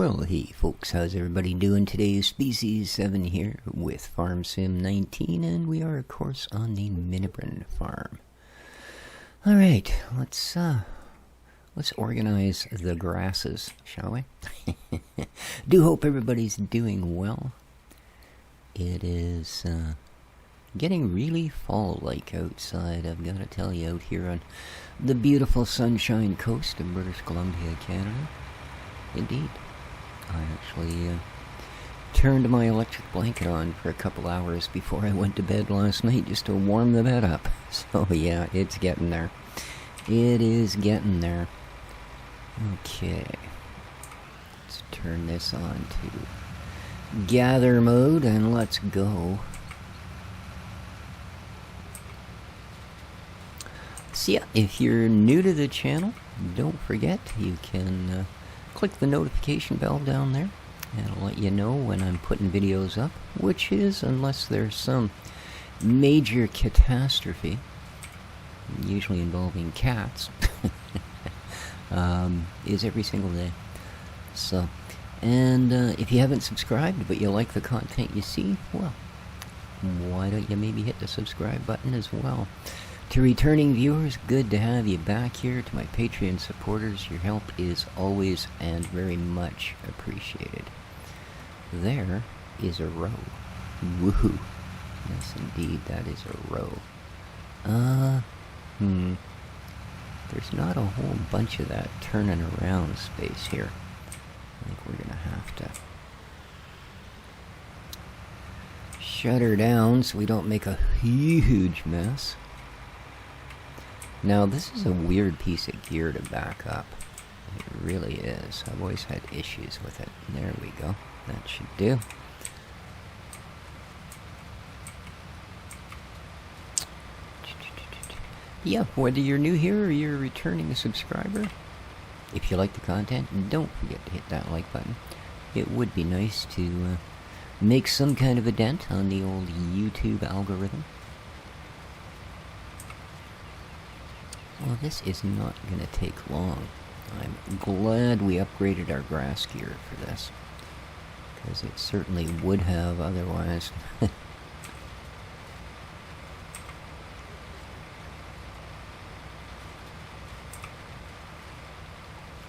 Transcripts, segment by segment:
Well, hey folks, how's everybody doing today? Species 7 here with Farm Sim 19, and we are of course on the Minibrunn Farm. Alright, let's organize the grasses, shall we? Do hope everybody's doing well. It is getting really fall-like outside, I've got to tell you, out here on the beautiful Sunshine Coast of British Columbia, Canada. Indeed. I actually turned my electric blanket on for a couple hours before I went to bed last night just to warm the bed up. So yeah, it's getting there. It is getting there. Okay. Let's turn this on to gather mode and let's go. So yeah, if you're new to the channel, don't forget you can click the notification bell down there, and it'll let you know when I'm putting videos up, which is, unless there's some major catastrophe, usually involving cats, is every single day. So, and if you haven't subscribed but you like the content you see, well, why don't you maybe hit the subscribe button as well. To returning viewers, good to have you back here. To my Patreon supporters, your help is always and very much appreciated. There is a row. Woohoo. Yes, indeed, that is a row. There's not a whole bunch of that turning around space here. I think we're gonna have to shut her down so we don't make a huge mess. Now, this is a weird piece of gear to back up. It really is. I've always had issues with it. There we go. That should do. Yeah, whether you're new here or you're a returning subscriber, if you like the content, don't forget to hit that like button. It would be nice to make some kind of a dent on the old YouTube algorithm. Well, this is not going to take long. I'm glad we upgraded our grass gear for this, because it certainly would have otherwise.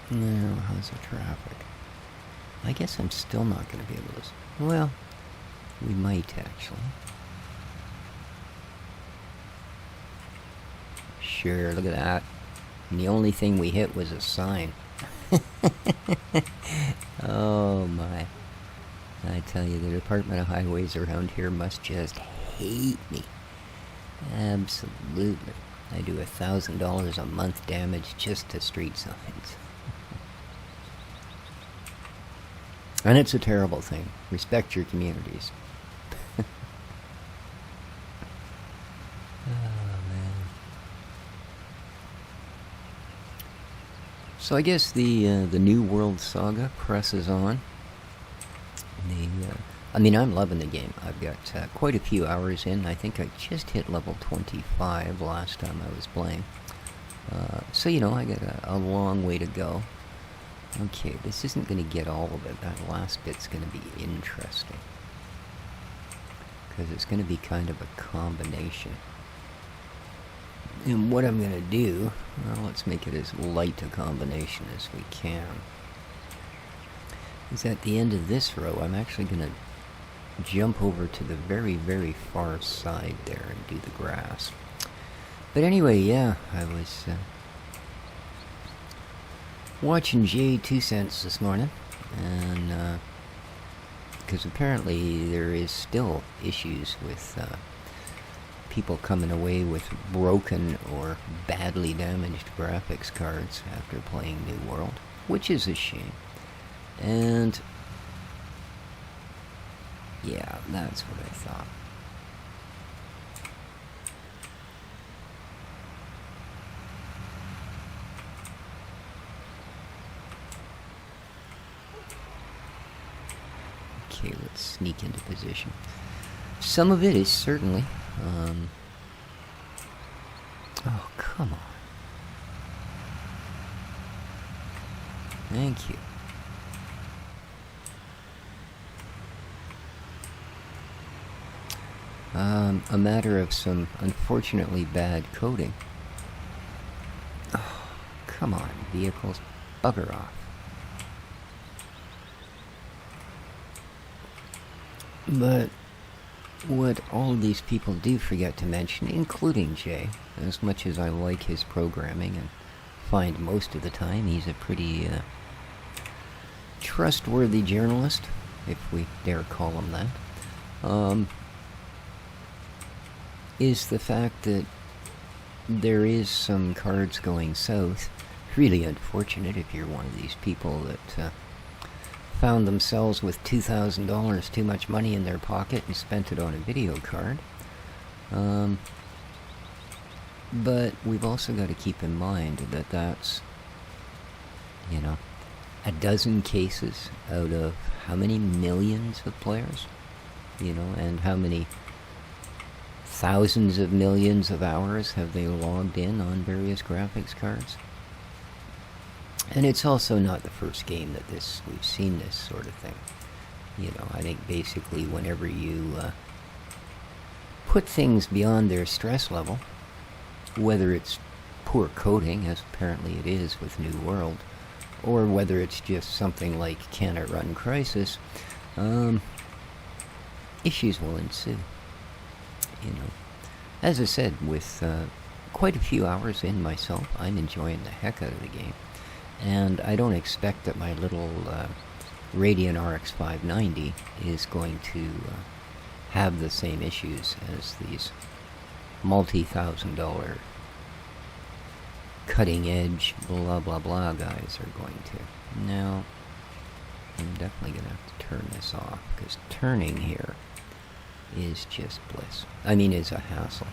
Now, how's the traffic? I guess I'm still not going to be able to... Well, we might actually. Sure, look at that. And the only thing we hit was a sign. Oh my. I tell you, the Department of Highways around here must just hate me. Absolutely. I do $1,000 a month damage just to street signs. And it's a terrible thing. Respect your communities. So I guess the New World Saga presses on. I mean, I'm loving the game. I've got quite a few hours in. I think I just hit level 25 last time I was playing. So, you know, I got a long way to go. Okay, this isn't going to get all of it. That last bit's going to be interesting, because it's going to be kind of a combination. And what I'm going to do, well, let's make it as light a combination as we can, is at the end of this row, I'm actually going to jump over to the very, very far side there and do the grass. But anyway, yeah, I was watching Jay 2 Cents this morning, and because apparently there is still issues with people coming away with broken or badly damaged graphics cards after playing New World, which is a shame. And yeah, that's what I thought. Okay, let's sneak into position. Some of it is certainly oh, come on. Thank you. a matter of some unfortunately bad coding. Oh, come on, vehicles, bugger off. But what all of these people do forget to mention, including Jay, as much as I like his programming and find most of the time he's a pretty trustworthy journalist, if we dare call him that, is the fact that there is some cards going south. Really unfortunate if you're one of these people that found themselves with $2,000 too much money in their pocket and spent it on a video card. But we've also got to keep in mind that that's, you know, a dozen cases out of how many millions of players, you know, and how many thousands of millions of hours have they logged in on various graphics cards. And it's also not the first game that we've seen this sort of thing. You know, I think basically whenever you put things beyond their stress level, whether it's poor coding, as apparently it is with New World, or whether it's just something like Can It Run Crisis, issues will ensue. You know, as I said, with quite a few hours in myself, I'm enjoying the heck out of the game. And I don't expect that my little Radeon RX 590 is going to have the same issues as these multi-$1,000 cutting edge blah blah blah guys are going to. Now, I'm definitely going to have to turn this off, because turning here is just bliss. I mean, is a hassle.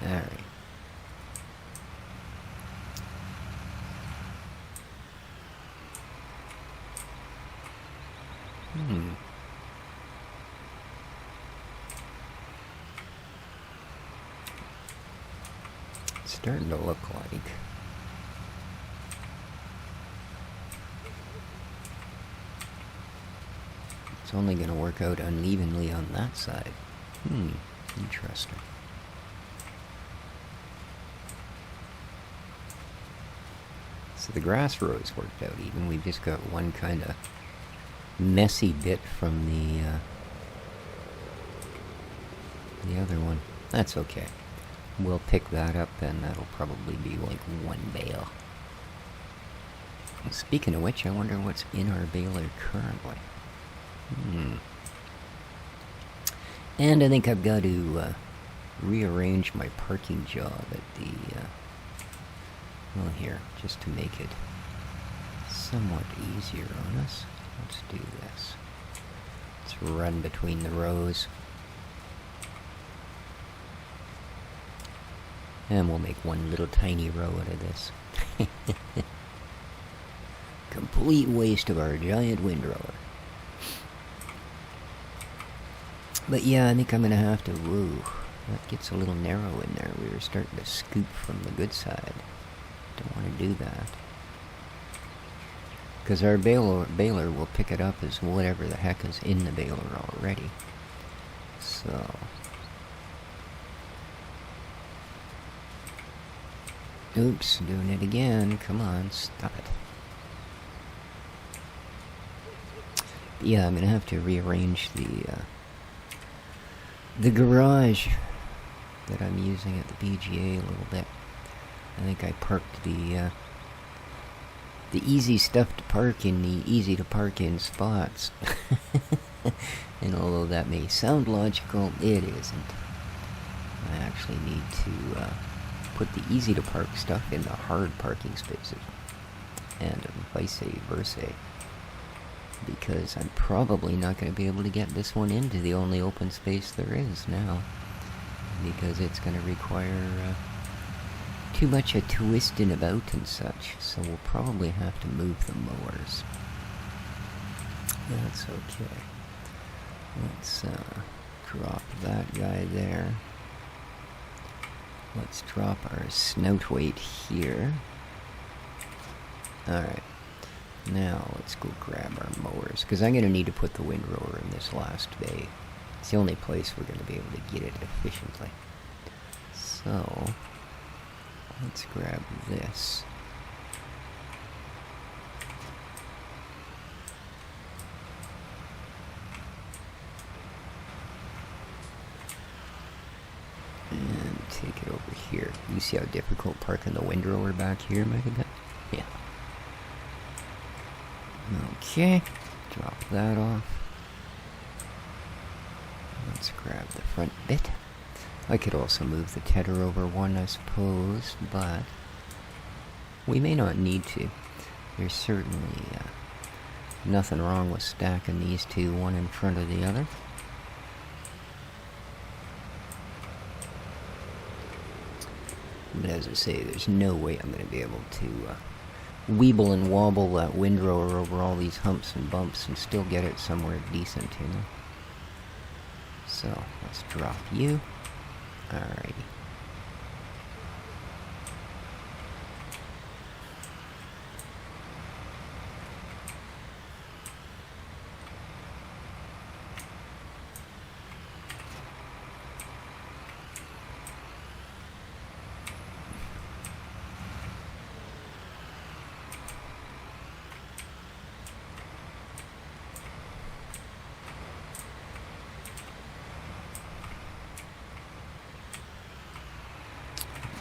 Alright. It's starting to look like it's only going to work out unevenly on that side. Interesting. So the grass rows worked out even. We've just got one kind of messy bit from the other one. That's okay. We'll pick that up, and that'll probably be like one bale. Speaking of which, I wonder what's in our baler currently. And I think I've got to rearrange my parking job at the well, here, just to make it somewhat easier on us. Let's do this. Let's run between the rows. And we'll make one little tiny row out of this. Complete waste of our giant windrower. But yeah, I think I'm going to have to... Woo, that gets a little narrow in there. We were starting to scoop from the good side. Don't want to do that. Because our baler will pick it up as whatever the heck is in the baler already. So... Oops, doing it again. Come on, stop it. Yeah, I'm gonna have to rearrange the garage that I'm using at the BGA a little bit. I think I parked the easy stuff to park in the easy to park in spots. And although that may sound logical, it isn't. I actually need to put the easy to park stuff in the hard parking spaces, and vice versa, because I'm probably not going to be able to get this one into the only open space there is now, because it's going to require too much a twisting about and such, so we'll probably have to move the mowers. That's okay. Let's drop that guy there. Let's drop our snout weight here. Alright. Now let's go grab our mowers, because I'm going to need to put the windrower in this last bay It's the only place we're going to be able to get it efficiently. So, let's grab this. And take it over here. You see how difficult parking the windrower back here might have been? Yeah. Okay, drop that off. Let's grab the front bit. I could also move the tedder over one, I suppose, but we may not need to. There's certainly nothing wrong with stacking these two, one in front of the other. But as I say, there's no way I'm going to be able to weeble and wobble that windrower over all these humps and bumps and still get it somewhere decent, you know? So, let's drop you. Alrighty.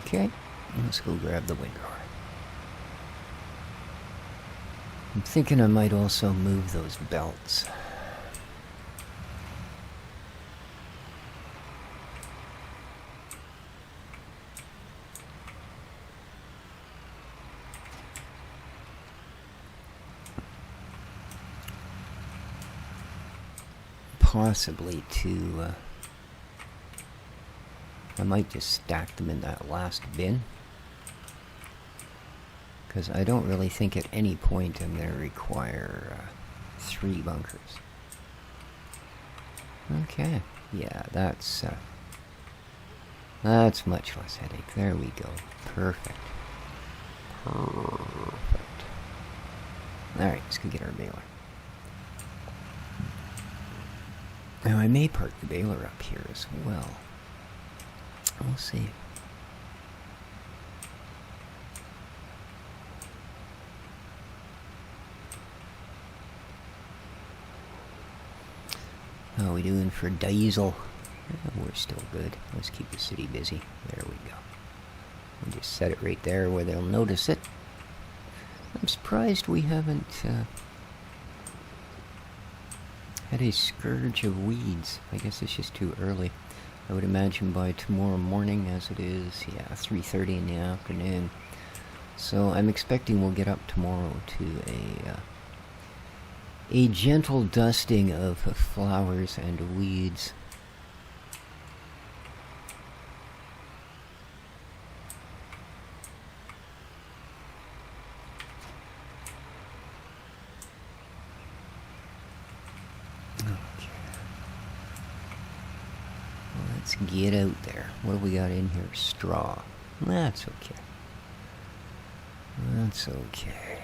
Okay, let's go grab the windrower. I'm thinking I might also move those belts. Possibly to I might just stack them in that last bin, because I don't really think at any point I'm going to require 3 bunkers. Okay, yeah, that's much less headache. There we go. Perfect. Perfect. Alright, let's go get our baler. Now I may park the baler up here as well. We'll see. How are we doing for diesel? We're still good. Let's keep the city busy. There we go. We'll just set it right there where they'll notice it. I'm surprised we haven't had a scourge of weeds. I guess it's just too early. I would imagine by tomorrow morning, as it is, yeah, 3:30 in the afternoon. So I'm expecting we'll get up tomorrow to a gentle dusting of flowers and weeds. Let's get out there. What do we got in here? Straw. That's okay. That's okay.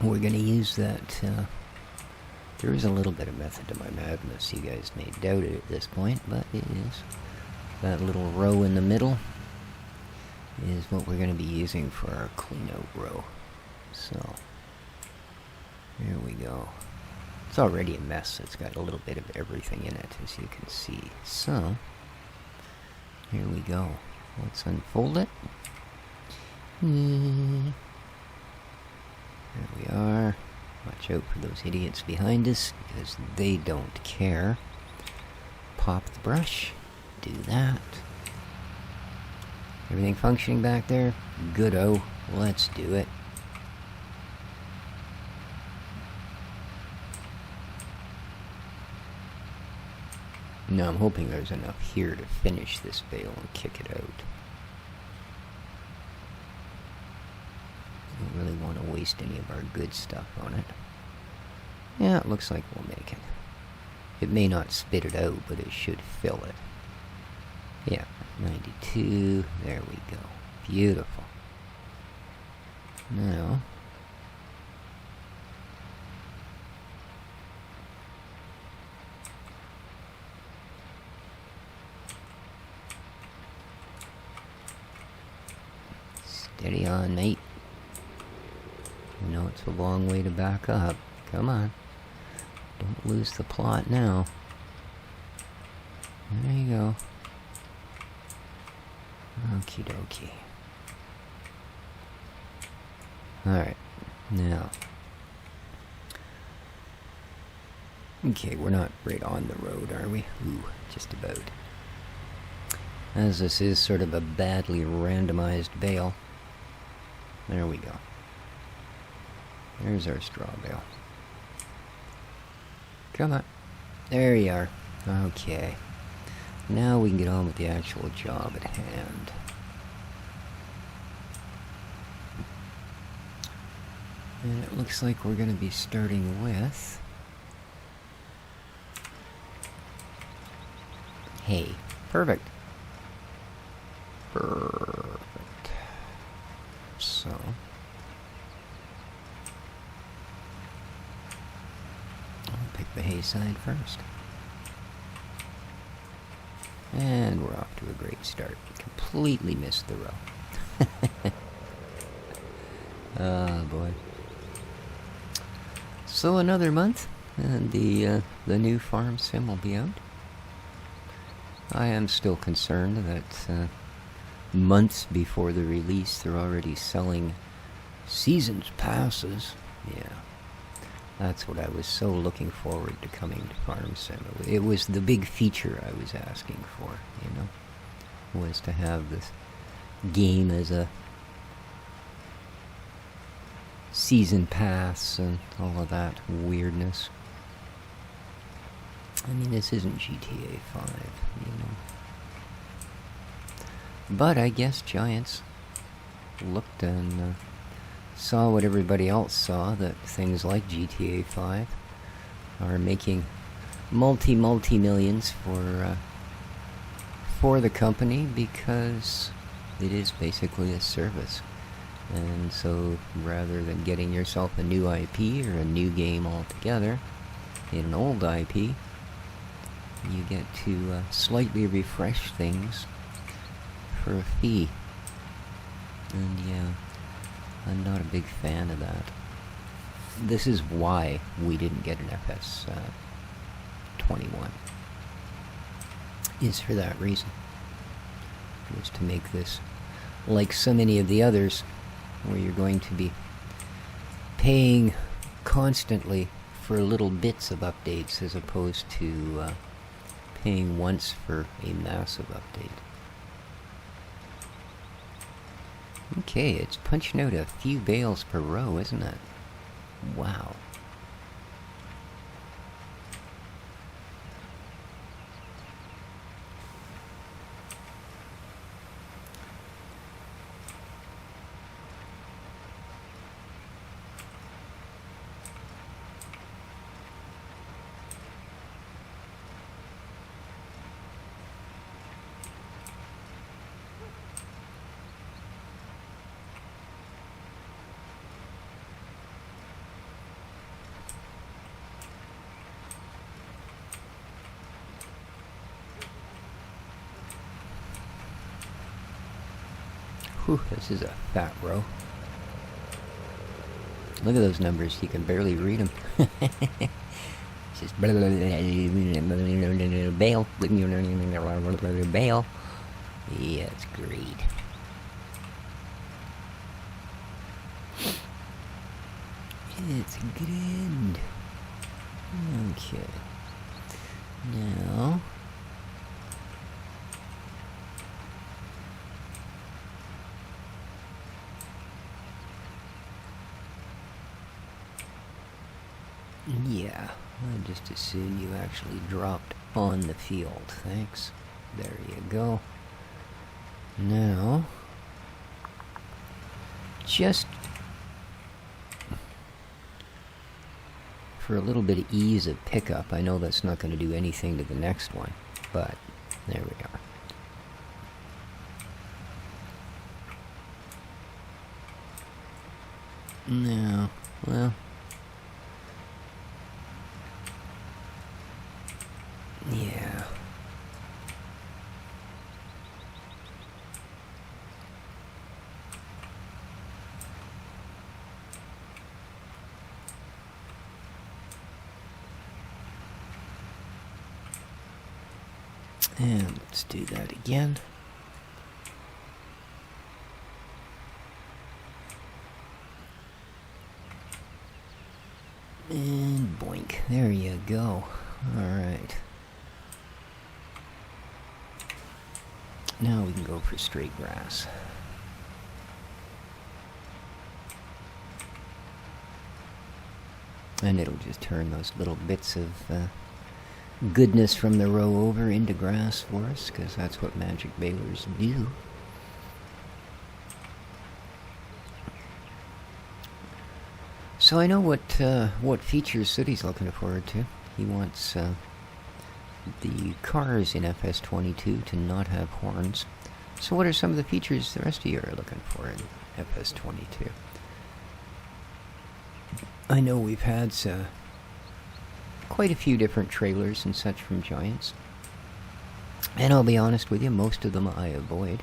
We're going to use that... there is a little bit of method to my madness. You guys may doubt it at this point, but it is. That little row in the middle is what we're going to be using for our clean out row. So, here we go. It's already a mess. It's got a little bit of everything in it, as you can see. So, here we go. Let's unfold it. There we are. Watch out for those idiots behind us, because they don't care. Pop the brush. Do that. Everything functioning back there? Good-o. Let's do it. Now I'm hoping there's enough here to finish this bale and kick it out. Don't really want to waste any of our good stuff on it. Yeah, it looks like we'll make it. It may not spit it out, but it should fill it. Yeah, 92. There we go. Beautiful. Now, steady on, mate. I know it's a long way to back up. Come on. Don't lose the plot now. There you go. Okie dokie. Alright, now. Okay, we're not right on the road, are we? Ooh, just about. As this is sort of a badly randomized bale. There we go. There's our straw bale. Come on. There you are. Okay. Now we can get on with the actual job at hand. And it looks like we're going to be starting with hay. Perfect. Perfect. So I'll pick the hay side first. And we're off to a great start. Completely missed the row. Oh boy. So another month, and the new farm sim will be out. I am still concerned that months before the release, they're already selling seasons passes. Yeah, that's what I was so looking forward to coming to Farm Sim. It was the big feature I was asking for, you know, was to have this game as a season pass and all of that weirdness. I mean, this isn't GTA 5, you know. But I guess Giants looked and saw what everybody else saw, that things like GTA 5 are making multi-millions for the company, because it is basically a service. And so rather than getting yourself a new IP or a new game altogether in an old IP, you get to slightly refresh things for a fee. And yeah, I'm not a big fan of that. This is why we didn't get an FS 21. Is for that reason. It was to make this, like so many of the others, where you're going to be paying constantly for little bits of updates as opposed to paying once for a massive update. Okay, it's punching out a few bales per row, isn't it? Wow. Whew, this is a fat row. Look at those numbers, you can barely read them. It's just bail, bail. Yeah, it's great. It's good. Okay. Now yeah, I'd just as soon you actually dropped on the field. Thanks. There you go. Now, just for a little bit of ease of pickup. I know that's not going to do anything to the next one, but there we are. No, well, yeah. And let's do that again. And boink. There you go. Alright. Now we can go for straight grass. And it'll just turn those little bits of goodness from the row over into grass for us, because that's what magic balers do. So I know what features Sooty's looking forward to. He wants the cars in FS22 to not have horns. So what are some of the features the rest of you are looking for in FS22? I know we've had quite a few different trailers and such from Giants. And I'll be honest with you, most of them I avoid.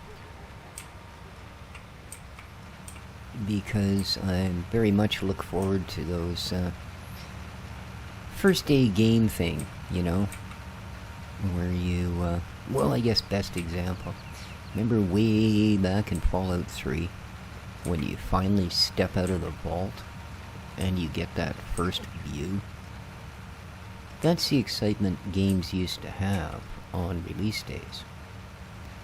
Because I very much look forward to those first day game thing, you know, where you, well, I guess best example. Remember way back in Fallout 3, when you finally step out of the vault and you get that first view? That's the excitement games used to have on release days.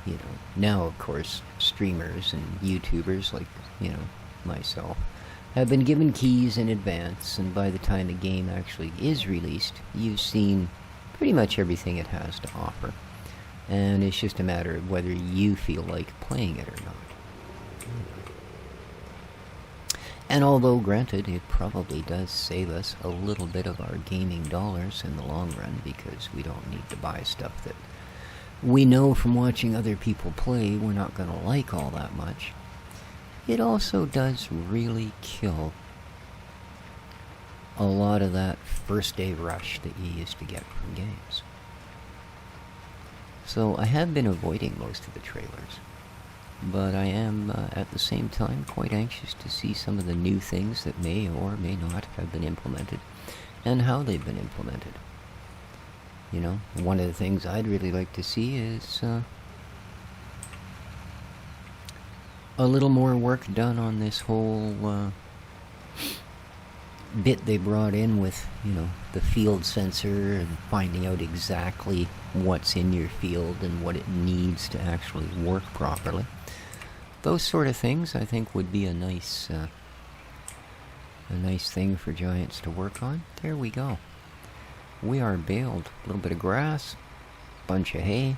You know, now of course streamers and YouTubers like, you know, myself have been given keys in advance, and by the time a game actually is released, you've seen pretty much everything it has to offer. And it's just a matter of whether you feel like playing it or not. And although, granted, it probably does save us a little bit of our gaming dollars in the long run, because we don't need to buy stuff that we know from watching other people play we're not going to like all that much, it also does really kill a lot of that first day rush that you used to get from games. So I have been avoiding most of the trailers, but I am at the same time quite anxious to see some of the new things that may or may not have been implemented and how they've been implemented. You know, one of the things I'd really like to see is a little more work done on this whole bit they brought in with, you know, the field sensor and finding out exactly what's in your field and what it needs to actually work properly. Those sort of things I think would be a nice thing for Giants to work on. There we go. We are baled. A little bit of grass, bunch of hay.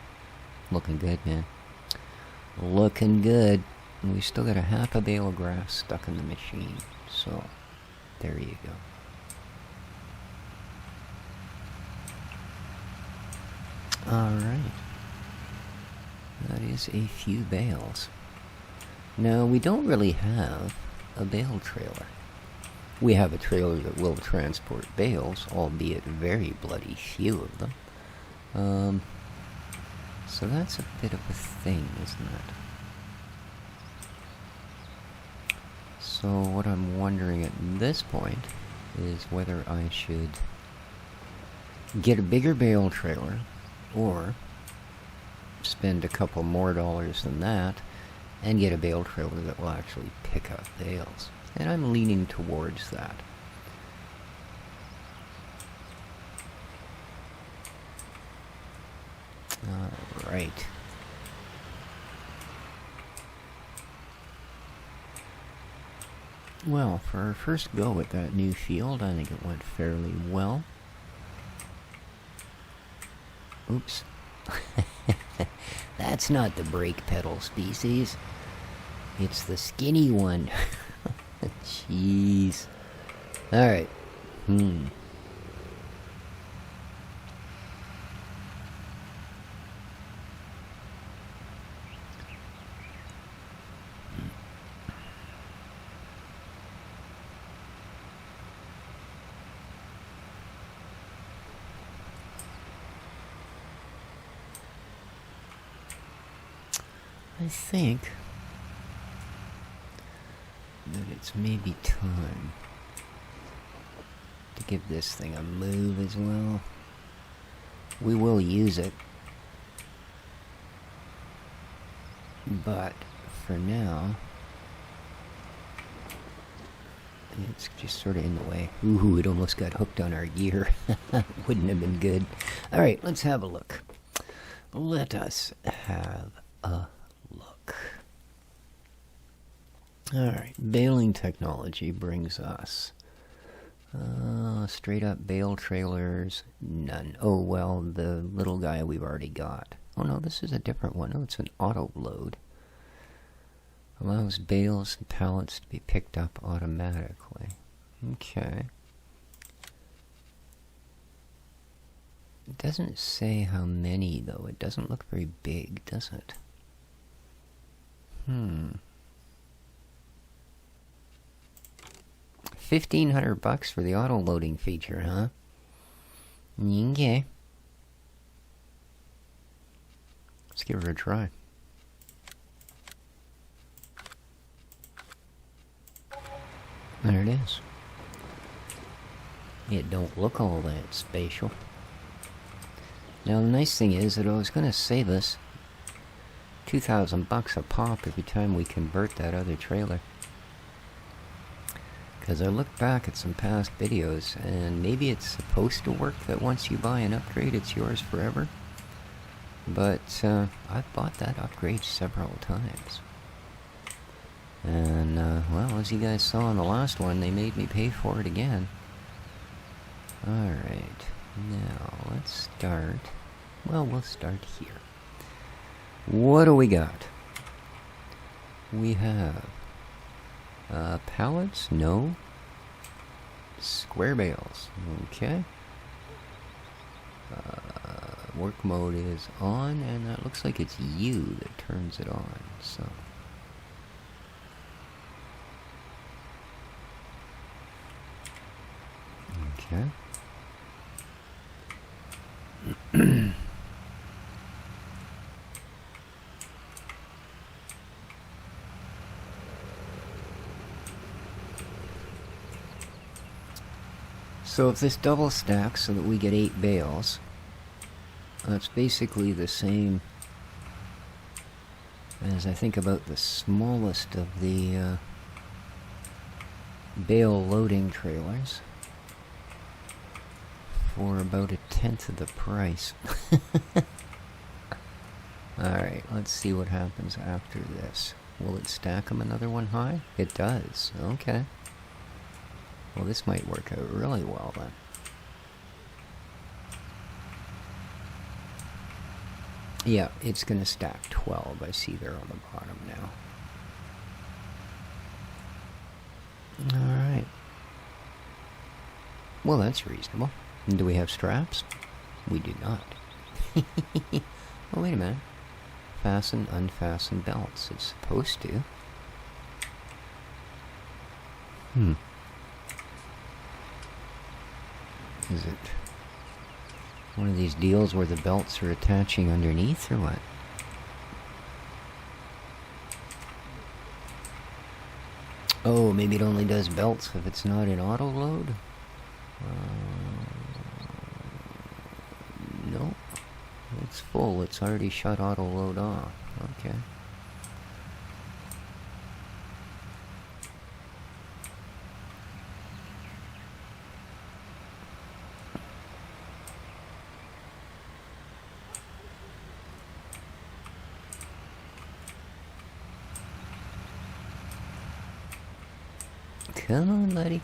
Looking good, man. Looking good. And we still got a half a bale of grass stuck in the machine. So, there you go. Alright. That is a few bales. Now, we don't really have a bale trailer. We have a trailer that will transport bales, albeit very bloody few of them. So that's a bit of a thing, isn't it? So what I'm wondering at this point is whether I should get a bigger bale trailer or spend a couple more dollars than that and get a bale trailer that will actually pick up bales. And I'm leaning towards that. Alright. Well, for our first go at that new field, I think it went fairly well. Oops. That's not the brake pedal species. It's the skinny one. Jeez. Alright. I think that it's maybe time to give this thing a move as well. We will use it, but for now, it's just sort of in the way. Ooh, it almost got hooked on our gear. Wouldn't have been good. Alright, let's have a look. Let us have a look. Alright, baling technology brings us straight up bale trailers, none. Oh, well, the little guy we've already got. Oh no, this is a different one. Oh, it's an auto load. Allows bales and pallets to be picked up automatically. Okay. It doesn't say how many, though. It doesn't look very big, does it? $1,500 for the auto loading feature, huh? Okay. Let's give her a try. There it is. It don't look all that spatial. Now the nice thing is that I was going to save us $2,000 a pop every time we convert that other trailer. Because I looked back at some past videos, and maybe it's supposed to work that once you buy an upgrade, it's yours forever. But I've bought that upgrade several times. And, well, as you guys saw in the last one, they made me pay for it again. Alright, now let's start. Well, we'll start here. What do we got? We have pallets? No. Square bales. Okay. Work mode is on, and that looks like it's U that turns it on, so. Okay. So if this double stacks so that we get 8 bales, that's basically the same as I think about the smallest of the bale loading trailers for about 1/10 of the price. Alright, let's see what happens after this. Will it stack them another one high? It does. Okay. Well, this might work out really well then. Yeah, it's going to stack 12. I see there on the bottom now. Alright. Well, that's reasonable. And do we have straps? We do not. Oh, wait a minute. Fasten, unfasten belts. It's supposed to. Is it one of these deals where the belts are attaching underneath, or what? Oh, maybe it only does belts if it's not in auto load? No. It's full. It's already shut auto load off. Okay. Come on, buddy.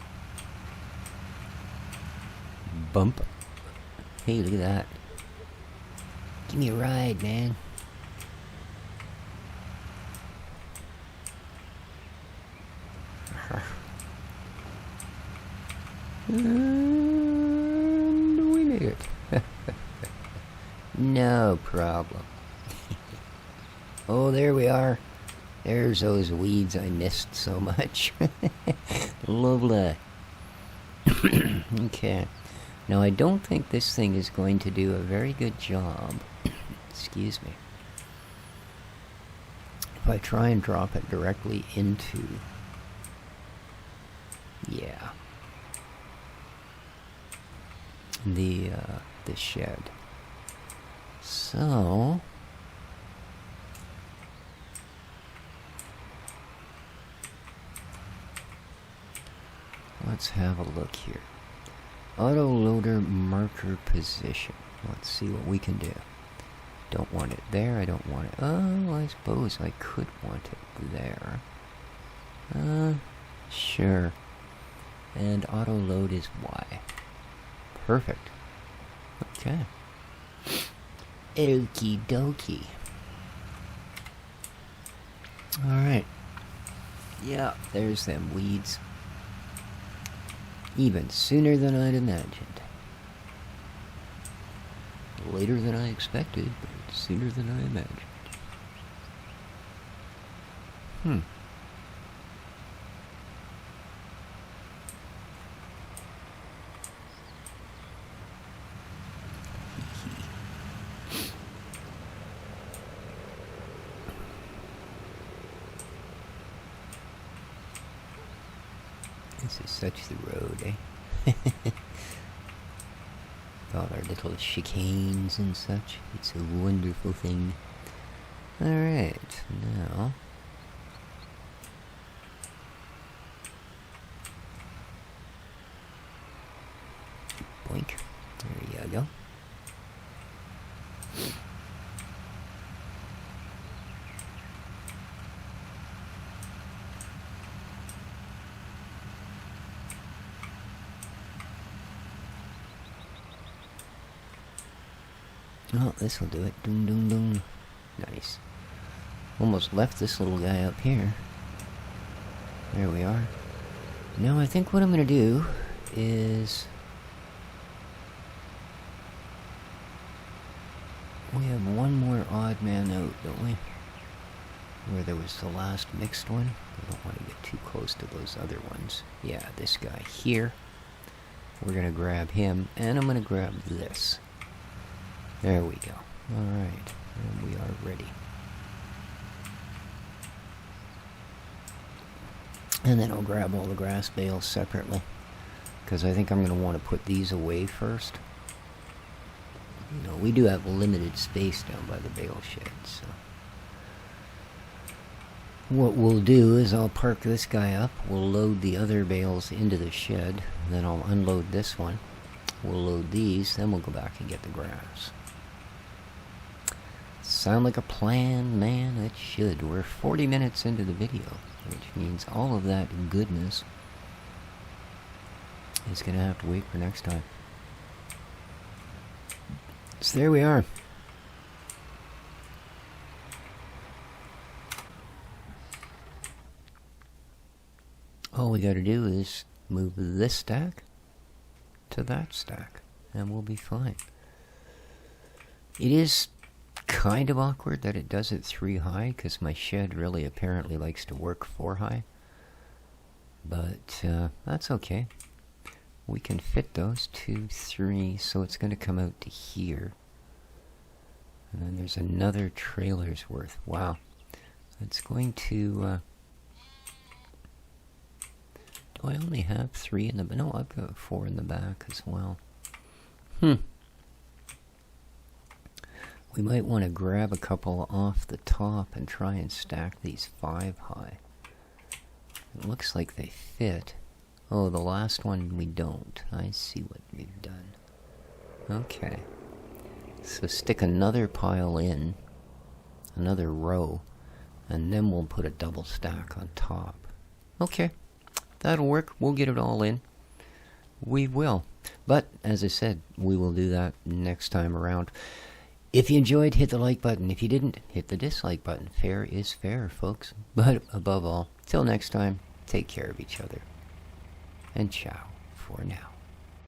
Bump. Hey, look at that. Give me a ride, man. And we made it. No problem. Oh, there we are. There's those weeds I missed so much. Lovely. Okay. Now, I don't think this thing is going to do a very good job, excuse me, if I try and drop it directly into... yeah. The shed. So... let's have a look here. Auto loader marker position. Let's see what we can do. Don't want it there. I don't want it. Oh, I suppose I could want it there. Sure. And auto load is Y. Perfect. Okay. Okie dokie. Alright. Yeah, there's them weeds. Even sooner than I'd imagined. Later than I expected, but sooner than I imagined. This is such the road, eh? All our little chicanes and such. It's a wonderful thing. Alright, now... boink. There you go. Oh, this'll do it. Ding, ding, ding. Nice. Almost left this little guy up here. There we are. Now I think what I'm gonna do is... we have one more odd man out, don't we? Where there was the last mixed one. I don't want to get too close to those other ones. Yeah, this guy here. We're gonna grab him, and I'm gonna grab this. There we go. Alright, and we are ready. And then I'll grab all the grass bales separately, because I think I'm going to want to put these away first. You know, we do have limited space down by the bale shed, so... what we'll do is I'll park this guy up, we'll load the other bales into the shed, then I'll unload this one, we'll load these, then we'll go back and get the grass. Sound like a plan, man? It should. We're 40 minutes into the video, which means all of that goodness is going to have to wait for next time. So there we are. All we got to do is move this stack to that stack, and we'll be fine. It is kind of awkward that it does it 3 high, because my shed really apparently likes to work 4 high. But that's okay. We can fit those 2, 3, so it's going to come out to here. And then there's another trailer's worth. Wow. It's going to... do I only have 3 in the... no, I've got 4 in the back as well. We might want to grab a couple off the top and try and stack these 5 high. It looks like they fit. Oh, the last one we don't. I see what we've done. Okay. So stick another pile in, another row, and then we'll put a double stack on top. Okay. That'll work. We'll get it all in. We will. But, as I said, we will do that next time around. If you enjoyed, hit the like button. If you didn't, hit the dislike button. Fair is fair, folks. But above all, till next time, take care of each other. And ciao for now.